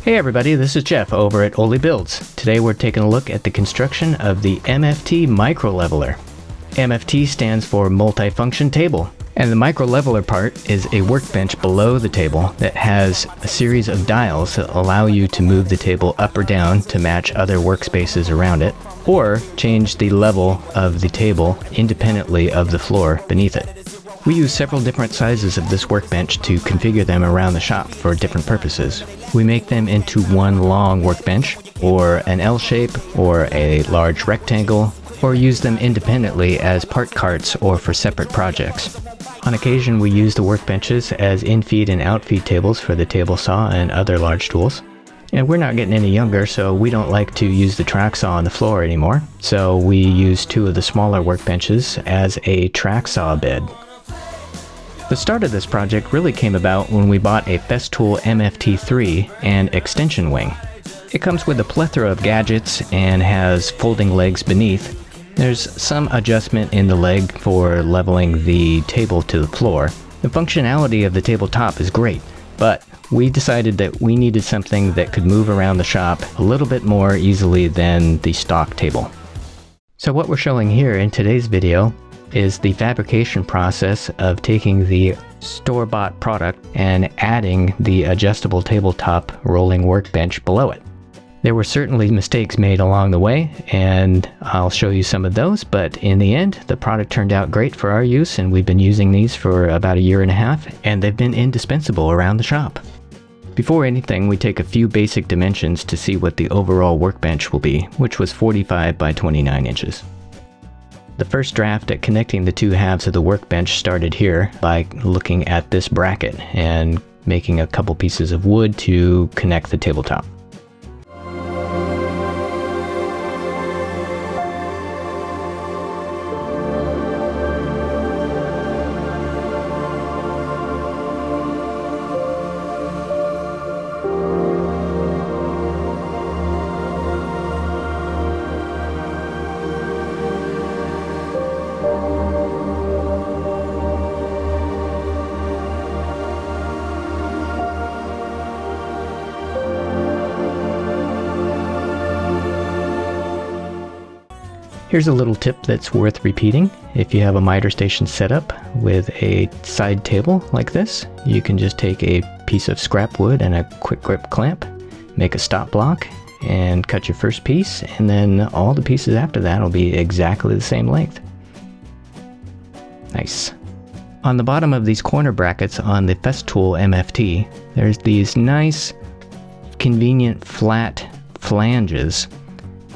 Hey everybody, this is Jeff over at Oli Builds. Today we're taking a look at the construction of the MFT Micro Leveler. MFT stands for Multifunction Table, and the Micro Leveler part is a workbench below the table that has a series of dials that allow you to move the table up or down to match other workspaces around it, or change the level of the table independently of the floor beneath it. We use several different sizes of this workbench to configure them around the shop for different purposes. We make them into one long workbench, or an L shape, or a large rectangle, or use them independently as part carts or for separate projects. On occasion we use the workbenches as in-feed and out-feed tables for the table saw and other large tools. And we're not getting any younger, so we don't like to use the track saw on the floor anymore, so we use two of the smaller workbenches as a track saw bed. The start of this project really came about when we bought a Festool MFT3 and extension wing. It comes with a plethora of gadgets and has folding legs beneath. There's some adjustment in the leg for leveling the table to the floor. The functionality of the tabletop is great, but we decided that we needed something that could move around the shop a little bit more easily than the stock table. So what we're showing here in today's video is the fabrication process of taking the store-bought product and adding the adjustable tabletop rolling workbench below it. There were certainly mistakes made along the way, and I'll show you some of those, but in the end, the product turned out great for our use, and we've been using these for about a year and a half, and they've been indispensable around the shop. Before anything, we take a few basic dimensions to see what the overall workbench will be, which was 45 by 29 inches. The first draft at connecting the two halves of the workbench started here by looking at this bracket and making a couple pieces of wood to connect the tabletop. Here's a little tip that's worth repeating. If you have a miter station set up with a side table like this, you can just take a piece of scrap wood and a quick grip clamp, make a stop block, and cut your first piece, and then all the pieces after that will be exactly the same length. Nice. On the bottom of these corner brackets on the Festool MFT, there's these nice, convenient flat flanges.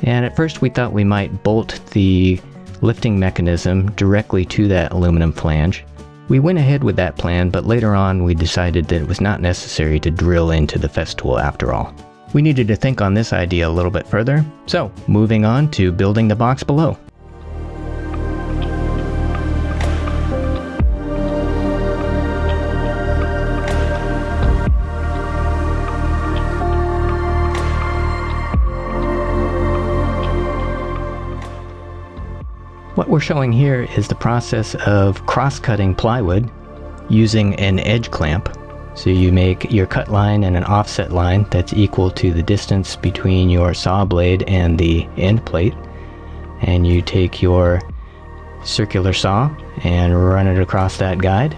And at first we thought we might bolt the lifting mechanism directly to that aluminum flange. We went ahead with that plan, but later on we decided that it was not necessary to drill into the Festool after all. We needed to think on this idea a little bit further, so moving on to building the box below. What we're showing here is the process of cross-cutting plywood using an edge clamp. So you make your cut line and an offset line that's equal to the distance between your saw blade and the end plate, and you take your circular saw and run it across that guide.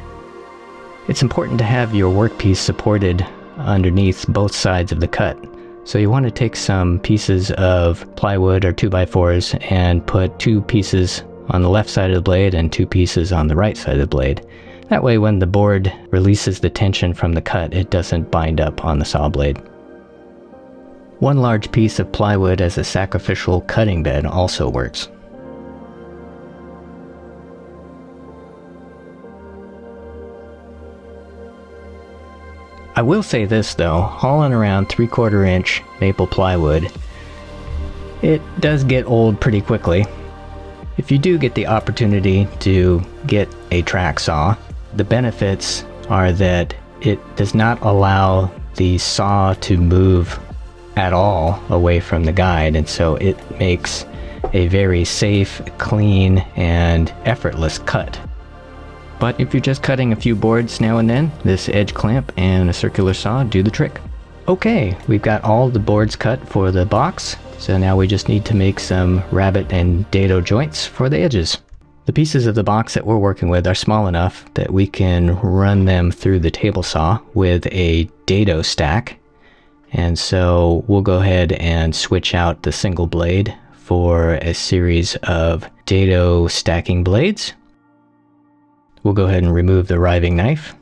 It's important to have your workpiece supported underneath both sides of the cut. So you want to take some pieces of plywood or 2x4s and put two pieces on the left side of the blade and two pieces on the right side of the blade. That way when the board releases the tension from the cut, it doesn't bind up on the saw blade. One large piece of plywood as a sacrificial cutting bed also works. I will say this though, hauling around 3/4 inch maple plywood, it does get old pretty quickly. If you do get the opportunity to get a track saw, the benefits are that it does not allow the saw to move at all away from the guide, and so it makes a very safe, clean, and effortless cut. But if you're just cutting a few boards now and then, this edge clamp and a circular saw do the trick. Okay, we've got all the boards cut for the box, so now we just need to make some rabbet and dado joints for the edges. The pieces of the box that we're working with are small enough that we can run them through the table saw with a dado stack. And so we'll go ahead and switch out the single blade for a series of dado stacking blades. We'll go ahead and remove the riving knife.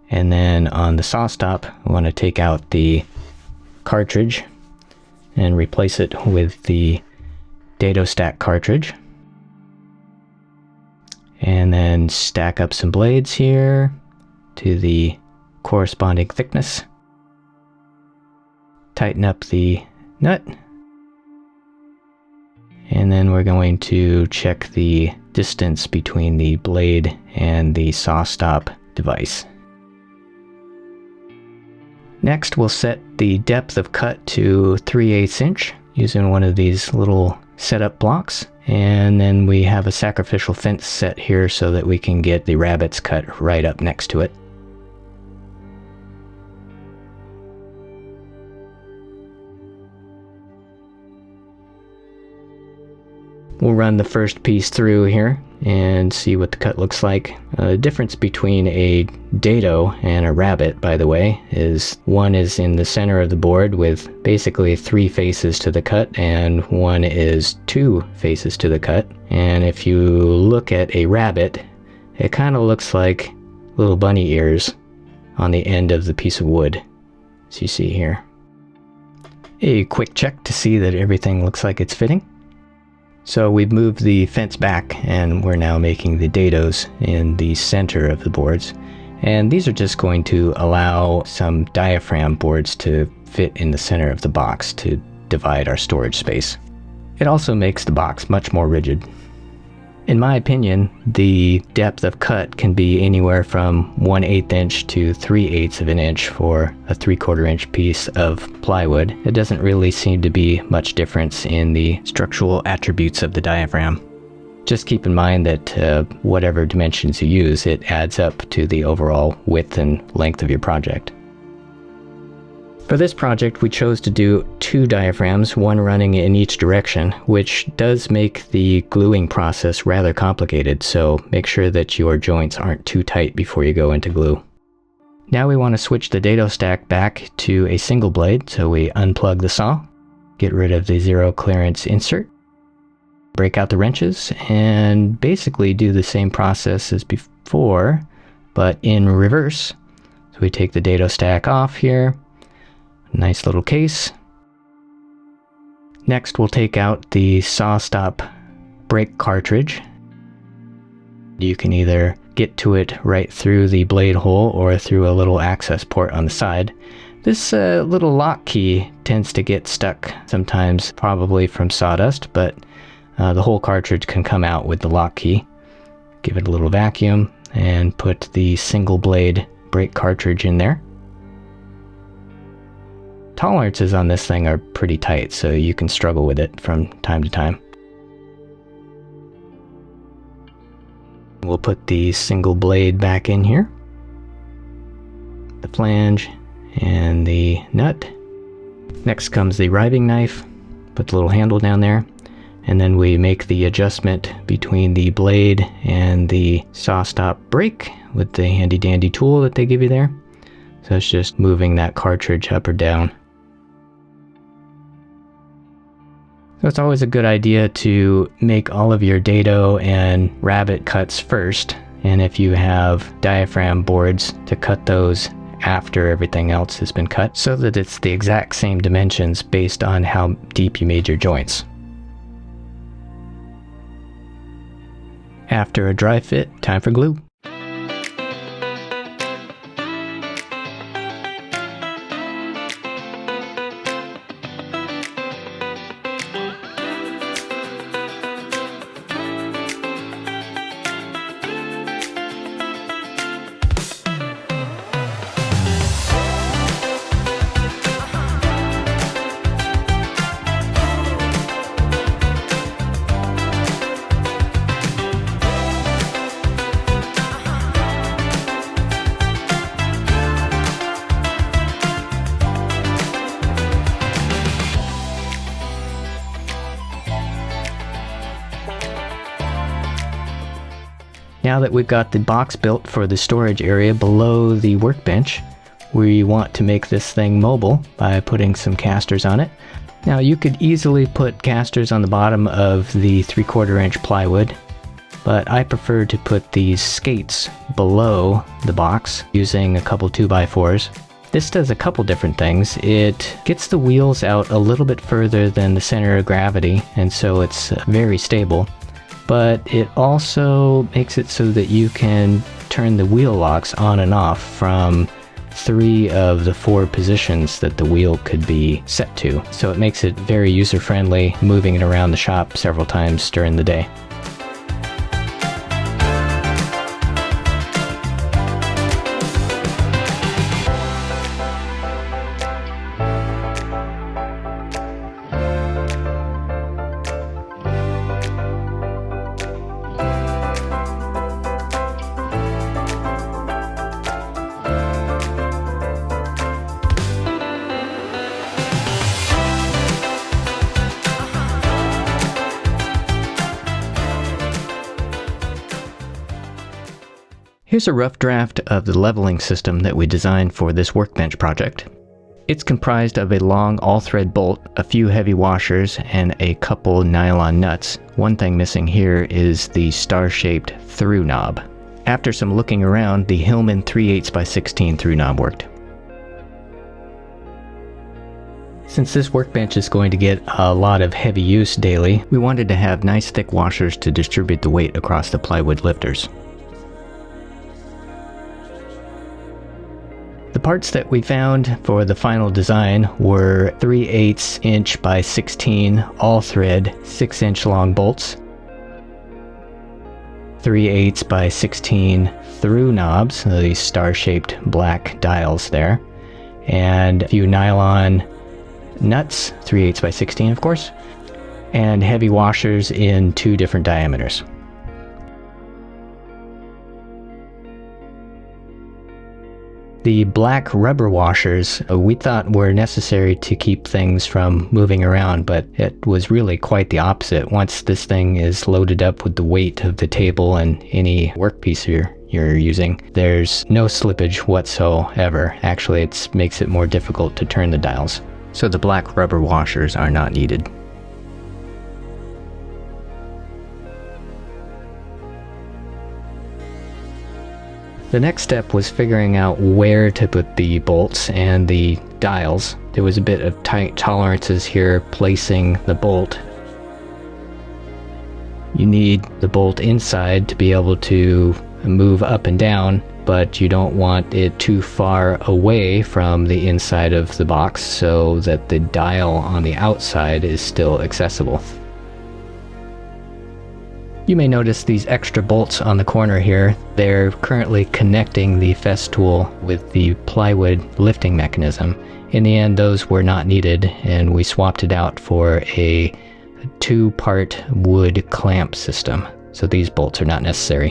And then on the SawStop, we want to take out the cartridge and replace it with the dado stack cartridge. And then stack up some blades here to the corresponding thickness. Tighten up the nut. And then we're going to check the distance between the blade and the SawStop device. Next, we'll set the depth of cut to 3/8 inch using one of these little setup blocks. And then we have a sacrificial fence set here so that we can get the rabbets cut right up next to it. We'll run the first piece through here and see what the cut looks like. The difference between a dado and a rabbet, by the way, is one is in the center of the board with basically 3 faces to the cut, and one is 2 faces to the cut. And if you look at a rabbet, it kind of looks like little bunny ears on the end of the piece of wood, as you see here. A quick check to see that everything looks like it's fitting. So we've moved the fence back and we're now making the dados in the center of the boards. And these are just going to allow some diaphragm boards to fit in the center of the box to divide our storage space. It also makes the box much more rigid. In my opinion, the depth of cut can be anywhere from 1/8 inch to 3/8 of an inch for a 3/4 inch piece of plywood. It doesn't really seem to be much difference in the structural attributes of the diaphragm. Just keep in mind that whatever dimensions you use, it adds up to the overall width and length of your project. For this project, we chose to do 2 diaphragms, one running in each direction, which does make the gluing process rather complicated, so make sure that your joints aren't too tight before you go into glue. Now we want to switch the dado stack back to a single blade, so we unplug the saw, get rid of the zero clearance insert, break out the wrenches, and basically do the same process as before, but in reverse. So we take the dado stack off here. Nice little case. Next, we'll take out the SawStop brake cartridge. You can either get to it right through the blade hole or through a little access port on the side. This little lock key tends to get stuck sometimes, probably from sawdust, but the whole cartridge can come out with the lock key. Give it a little vacuum and put the single blade brake cartridge in there. Tolerances on this thing are pretty tight, so you can struggle with it from time to time. We'll put the single blade back in here, the flange, and the nut. Next comes the riving knife. Put the little handle down there, and then we make the adjustment between the blade and the SawStop brake with the handy dandy tool that they give you there. So it's just moving that cartridge up or down. So it's always a good idea to make all of your dado and rabbet cuts first, and if you have diaphragm boards, to cut those after everything else has been cut, so that it's the exact same dimensions based on how deep you made your joints. After a dry fit, time for glue. Now that we've got the box built for the storage area below the workbench, we want to make this thing mobile by putting some casters on it. Now you could easily put casters on the bottom of the 3/4 inch plywood, but I prefer to put these skates below the box using a couple 2x4s. This does a couple different things. It gets the wheels out a little bit further than the center of gravity, and so it's very stable. But it also makes it so that you can turn the wheel locks on and off from 3 of the 4 positions that the wheel could be set to. So it makes it very user-friendly, moving it around the shop several times during the day. Here's a rough draft of the leveling system that we designed for this workbench project. It's comprised of a long all-thread bolt, a few heavy washers, and a couple nylon nuts. One thing missing here is the star-shaped through knob. After some looking around, the Hillman 3/8x16 through knob worked. Since this workbench is going to get a lot of heavy use daily, we wanted to have nice thick washers to distribute the weight across the plywood lifters. The parts that we found for the final design were 3/8 inch by 16 all thread 6-inch long bolts, 3/8 by 16 through knobs, these star-shaped black dials there, and a few nylon nuts, 3/8 by 16 of course, and heavy washers in 2 different diameters. The black rubber washers we thought were necessary to keep things from moving around, but it was really quite the opposite. Once this thing is loaded up with the weight of the table and any workpiece you're using, there's no slippage whatsoever. Actually, it makes it more difficult to turn the dials. So the black rubber washers are not needed. The next step was figuring out where to put the bolts and the dials. There was a bit of tight tolerances here placing the bolt. You need the bolt inside to be able to move up and down, but you don't want it too far away from the inside of the box so that the dial on the outside is still accessible. You may notice these extra bolts on the corner here. They're currently connecting the festool with the plywood lifting mechanism. In the end, those were not needed, and we swapped it out for a 2-part wood clamp system. So these bolts are not necessary.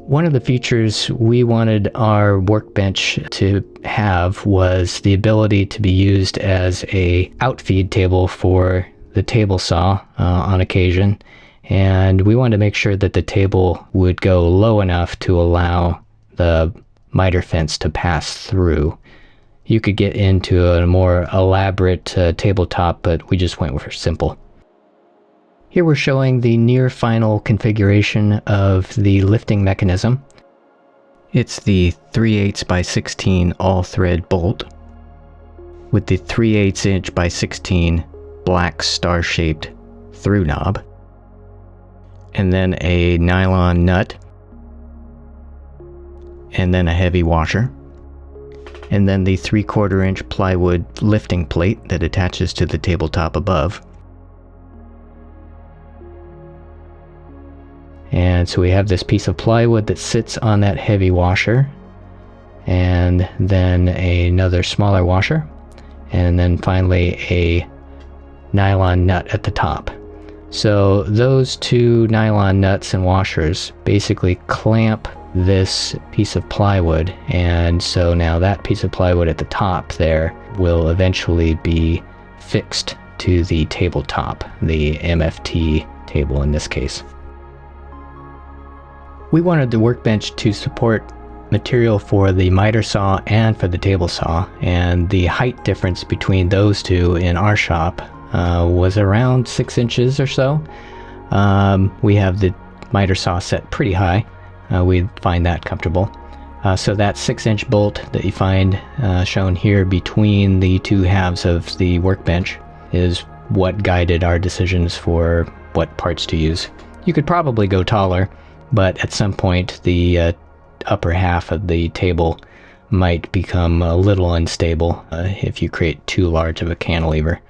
One of the features we wanted our workbench to have was the ability to be used as a outfeed table for the table saw on occasion, and we wanted to make sure that the table would go low enough to allow the miter fence to pass through. You could get into a more elaborate tabletop, but we just went for simple. Here we're showing the near final configuration of the lifting mechanism. It's the 3/8 by 16 all thread bolt with the 3/8 inch by 16 black star-shaped through knob, and then a nylon nut, and then a heavy washer, and then the 3/4 inch plywood lifting plate that attaches to the tabletop above. And so we have this piece of plywood that sits on that heavy washer, and then another smaller washer, and then finally a nylon nut at the top. So those 2 nylon nuts and washers basically clamp this piece of plywood, and so now that piece of plywood at the top there will eventually be fixed to the tabletop, the MFT table in this case. We wanted the workbench to support material for the miter saw and for the table saw, and the height difference between those two in our shop was around 6 inches or so. We have the miter saw set pretty high. We find that comfortable. So that 6-inch bolt that you find shown here between the two halves of the workbench is what guided our decisions for what parts to use. You could probably go taller, but at some point the upper half of the table might become a little unstable if you create too large of a cantilever.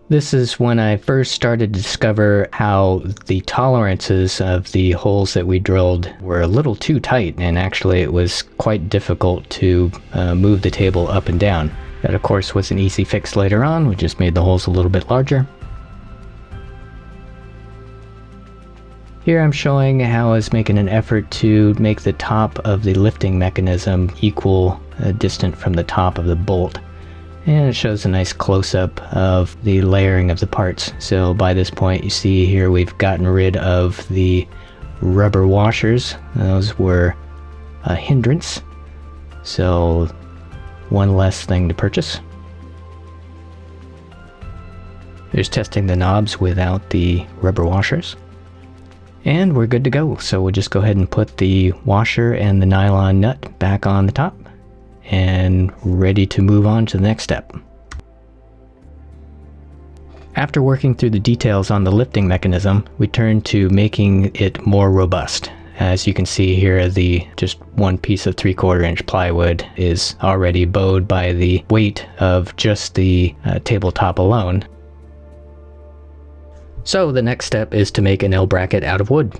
This is when I first started to discover how the tolerances of the holes that we drilled were a little too tight, and actually it was quite difficult to move the table up and down. That of course was an easy fix later on. We just made the holes a little bit larger. Here I'm showing how I was making an effort to make the top of the lifting mechanism equal distant from the top of the bolt. And it shows a nice close-up of the layering of the parts. So by this point you see here we've gotten rid of the rubber washers. Those were a hindrance. So one less thing to purchase. There's testing the knobs without the rubber washers. And we're good to go. So we'll just go ahead and put the washer and the nylon nut back on the top, and ready to move on to the next step. After working through the details on the lifting mechanism, we turn to making it more robust. As you can see here, the just one piece of 3/4 inch plywood is already bowed by the weight of just the tabletop alone. So the next step is to make an L bracket out of wood.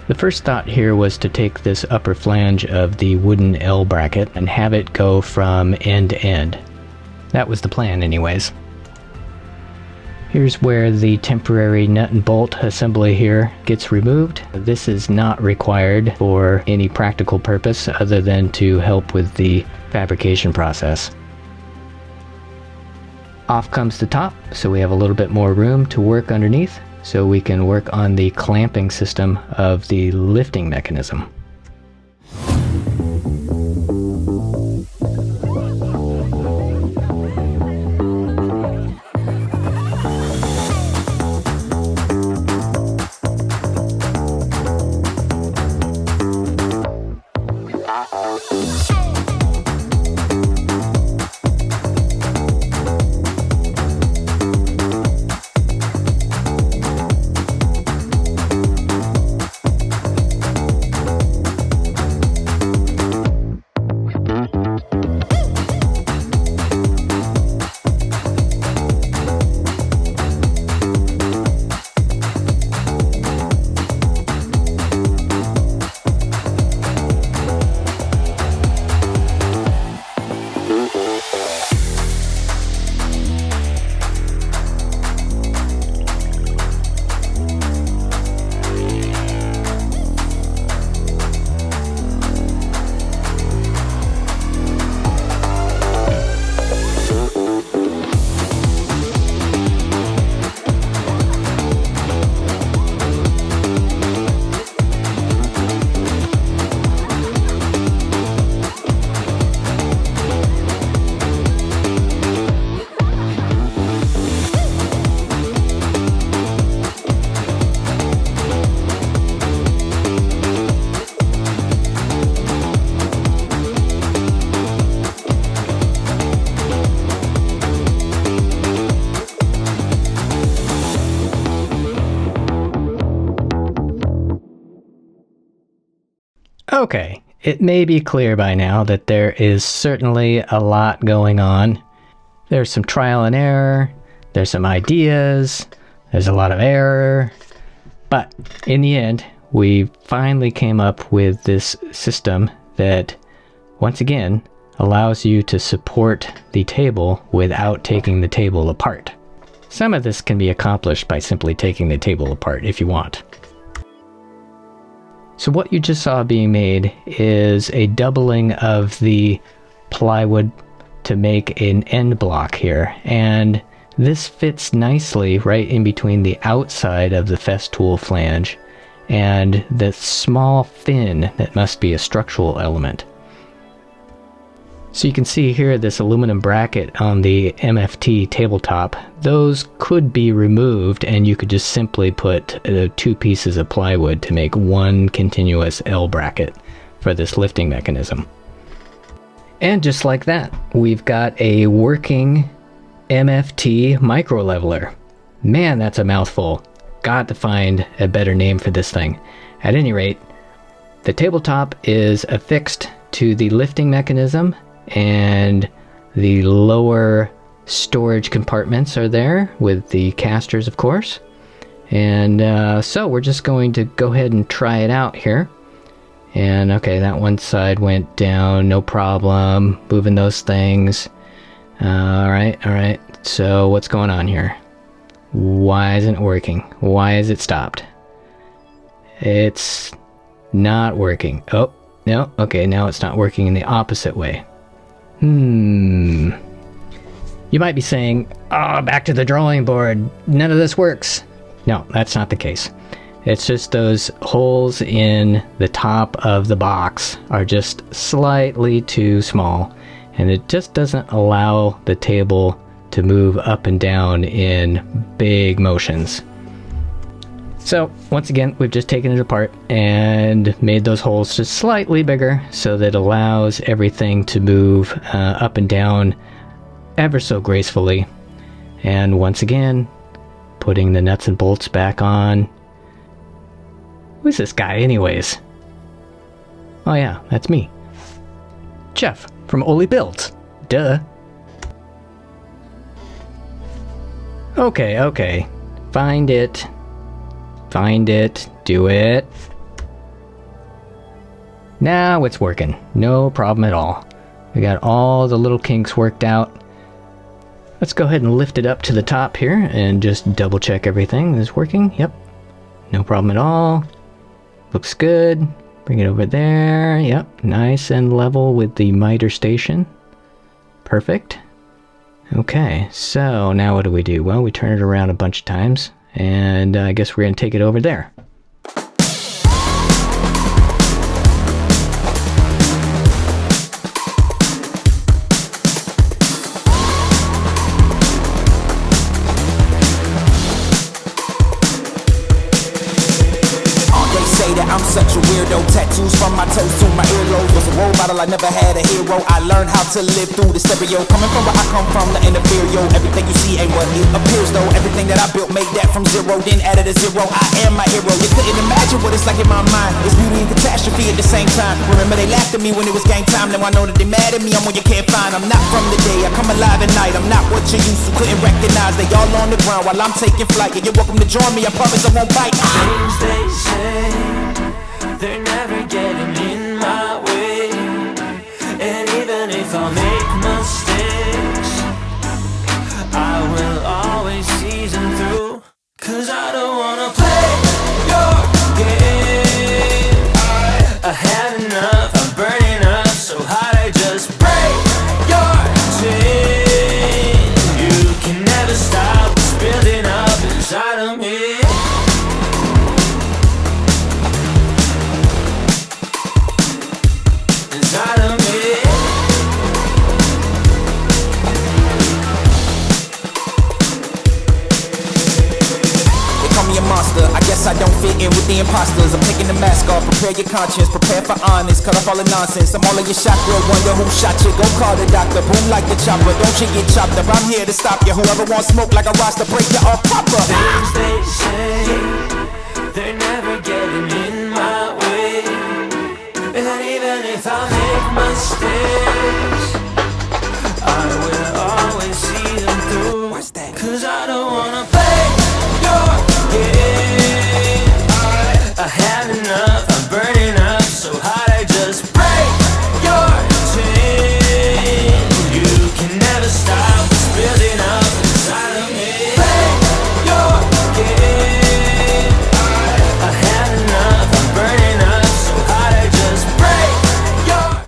The first thought here was to take this upper flange of the wooden L bracket and have it go from end to end. That was the plan anyways. Here's where the temporary nut and bolt assembly here gets removed. This is not required for any practical purpose other than to help with the fabrication process. Off comes the top, so we have a little bit more room to work underneath, so we can work on the clamping system of the lifting mechanism. Okay, it may be clear by now that there is certainly a lot going on. There's some trial and error, there's some ideas, there's a lot of error, but in the end, we finally came up with this system that, once again, allows you to support the table without taking the table apart. Some of this can be accomplished by simply taking the table apart if you want. So what you just saw being made is a doubling of the plywood to make an end block here, and this fits nicely right in between the outside of the Festool flange and the small fin that must be a structural element. So you can see here this aluminum bracket on the MFT tabletop. Those could be removed and you could just simply put 2 pieces of plywood to make one continuous L bracket for this lifting mechanism. And just like that, we've got a working MFT micro leveler. Man, that's a mouthful. Got to find a better name for this thing. At any rate, the tabletop is affixed to the lifting mechanism, and the lower storage compartments are there with the casters, of course. And so we're just going to go ahead and try it out here. And okay, that one side went down, no problem. Moving those things. All right. So what's going on here? Why isn't it working? Why is it stopped? It's not working. Oh, no. Okay, now it's not working in the opposite way. You might be saying, oh, back to the drawing board. None of this works. No, that's not the case. It's just those holes in the top of the box are just slightly too small, and it just doesn't allow the table to move up and down in big motions. So once again, we've just taken it apart and made those holes just slightly bigger so that it allows everything to move up and down ever so gracefully. And once again, putting the nuts and bolts back on. Who's this guy anyways? Oh yeah, that's me. Jeff from Oli Builds. Duh. Okay. Find it, do it. Now it's working. No problem at all. We got all the little kinks worked out. Let's go ahead and lift it up to the top here and just double check everything is working. Yep. No problem at all. Looks good. Bring it over there. Yep. Nice and level with the miter station. Perfect. Okay, so now what do? Well, we turn it around a bunch of times, and I guess we're going to take it over there. I'm such a weirdo, tattoos from my toes to my earlobes. Was a role model, I never had a hero. I learned how to live through the stereo. Coming from where I come from, the inferior. Everything you see ain't what it appears though. Everything that I built, made that from zero, then added a zero. I am my hero. You couldn't imagine what it's like in my mind. It's beauty and catastrophe at the same time. Remember they laughed at me when it was game time. Now I know that they mad at me, I'm what you can't find. I'm not from the day, I come alive at night. I'm not what you used to, couldn't recognize. They all on the ground while I'm taking flight. Yeah, you're welcome to join me, I promise I won't bite. Things they say, they're never getting in my way. And even if I make mistakes, I will always see them through. Cause I don't wanna play your game. I had enough, I'm burning up so hot I just break your chain. You can never stop what's building up inside of me. I guess I don't fit in with the imposters. I'm taking the mask off, prepare your conscience, prepare for honest, cut off all the nonsense. I'm all in your chakra, wonder who shot you. Go call the doctor, boom like the chopper. Don't you get chopped up, I'm here to stop you. Whoever wants smoke like a roster, break you off proper. Things they say, they're never getting in my way. And even if I make mistakes,